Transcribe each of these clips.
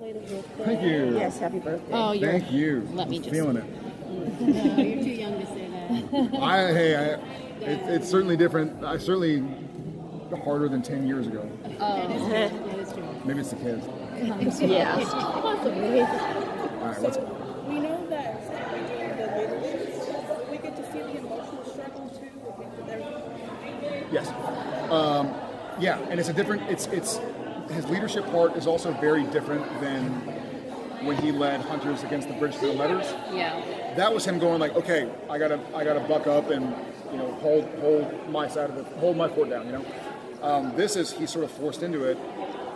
Thank you. Yes, happy birthday. Oh, Thank you. Let me I'm just feeling it. No, you're too young to say that. It's certainly different. I certainly harder than 10 years ago. Oh, Yeah. that is true. Maybe it's the kids. Yeah. Possibly. All right, let's go. We know that during the leadership stuff, we get to see the emotional struggle too with everything. Yes. Yeah, and it's a different. It's his leadership part is also very different than when he led Hunters against the Bridgeville Letters. Yeah. That was him going like, okay, I gotta buck up and hold my side of hold my fort down. This is he's sort of forced into it,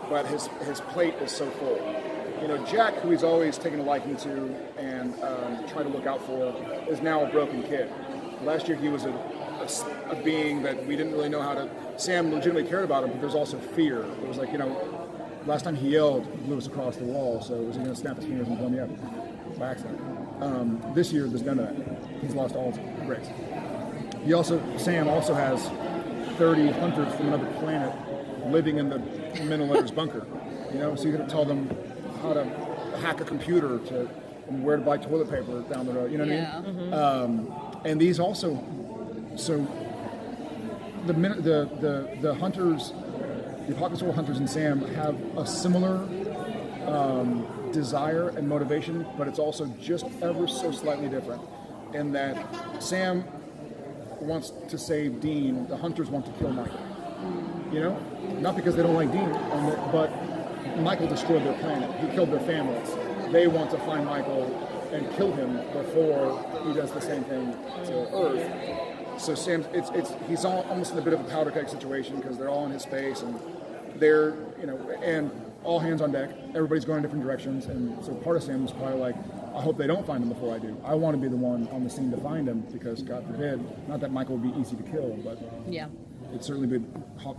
but his plate is so full. Jack, who he's always taken a liking to and tried to look out for, is now a broken kid. Last year he was a being that we didn't really know how to. Sam legitimately cared about him, but there's also fear. It was like, last time he yelled, he blew us across the wall, so was he going to snap his fingers and blow me up by accident? This year, there's none of that. He's lost all his grace. Sam also has 30 hunters from another planet living in the Middle Letters bunker. So you got to tell them how to hack a computer and where to buy toilet paper down the road. You know what I mean? Mm-hmm. And these also, so the hunters, the Apocalypse World Hunters and Sam have a similar desire and motivation, but it's also just ever so slightly different. In that Sam wants to save Dean, the hunters want to kill Michael. Not because they don't like Dean, but Michael destroyed their planet. He killed their families. They want to find Michael and kill him before he does the same thing to Earth. So Sam, he's almost in a bit of a powder keg situation because they're all in his space and they're, and all hands on deck. Everybody's going in different directions, and so part of Sam was probably like, I hope they don't find him before I do. I want to be the one on the scene to find him because, God forbid, not that Michael would be easy to kill, but Yeah. it'd certainly be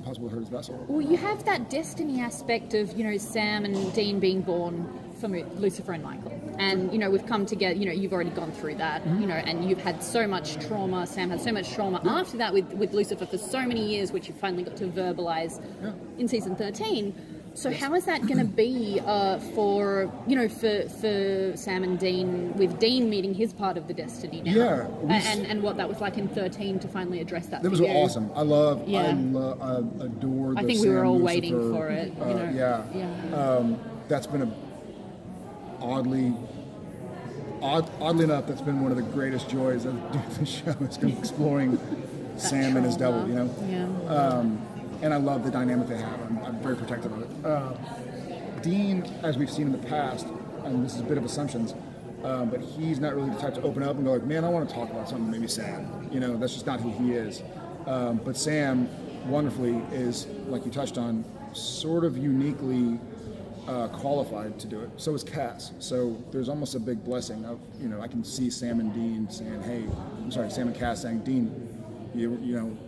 possible to hurt his vessel. Well, you have that destiny aspect of, Sam and Dean being born from Lucifer and Michael. And, we've come together, you've already gone through that, and you've had so much trauma. Sam had so much trauma after that with Lucifer for so many years, which you finally got to verbalize in season 13. So how is that going to be for Sam and Dean, with Dean meeting his part of the destiny now? Yeah. And what that was like in 13 to finally address that. That was awesome. I adore the I think we were Sam all Lucifer, waiting for it. That's been oddly enough, that's been one of the greatest joys of doing the show. Is exploring Sam and his devil. And I love the dynamic they have. I'm very protective of it. Dean, as we've seen in the past, and this is a bit of assumptions, but he's not really the type to open up and go like, man, I want to talk about something maybe sad. That's just not who he is. But Sam, wonderfully, is, like you touched on, sort of uniquely qualified to do it. So is Cas. So there's almost a big blessing of, I can see Sam and Dean saying, hey, I'm sorry, Sam and Cas saying, Dean,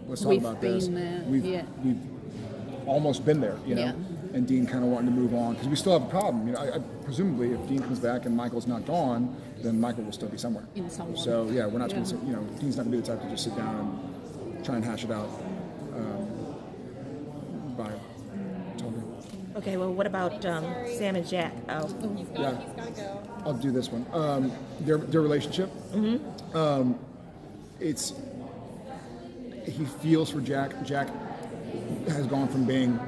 let's talk about this. We've almost been there, and Dean kind of wanting to move on because we still have a problem. I presumably, if Dean comes back and Michael's not gone, then Michael will still be somewhere. In someone. So we're not going to, Dean's not going to be the type to just sit down and try and hash it out by talking. Okay, well, what about Sam and Jack? Oh. Yeah, I'll do this one. Their relationship. He feels for Jack. Jack has gone from being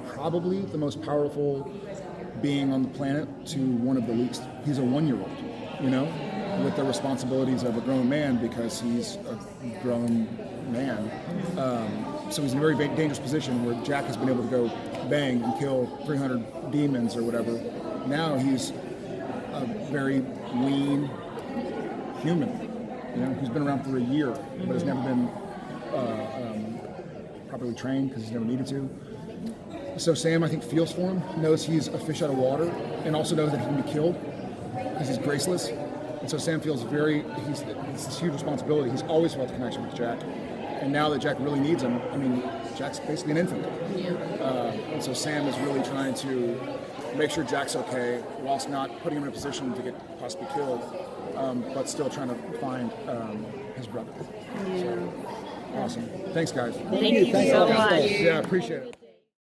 probably the most powerful being on the planet to one of the least. He's a 1-year-old, with the responsibilities of a grown man because he's a grown man. So he's in a very dangerous position where Jack has been able to go bang and kill 300 demons or whatever. Now he's a very lean human, who's been around for a year but has never been properly trained because he's never needed to. So Sam, I think, feels for him, knows he's a fish out of water, and also knows that he can be killed because he's graceless. And so Sam feels it's this huge responsibility. He's always felt the connection with Jack. And now that Jack really needs him, Jack's basically an infant. And so Sam is really trying to make sure Jack's okay, whilst not putting him in a position to get possibly killed, but still trying to find his brother. So, awesome. Thanks, guys. Thank you so much. Yeah, appreciate it.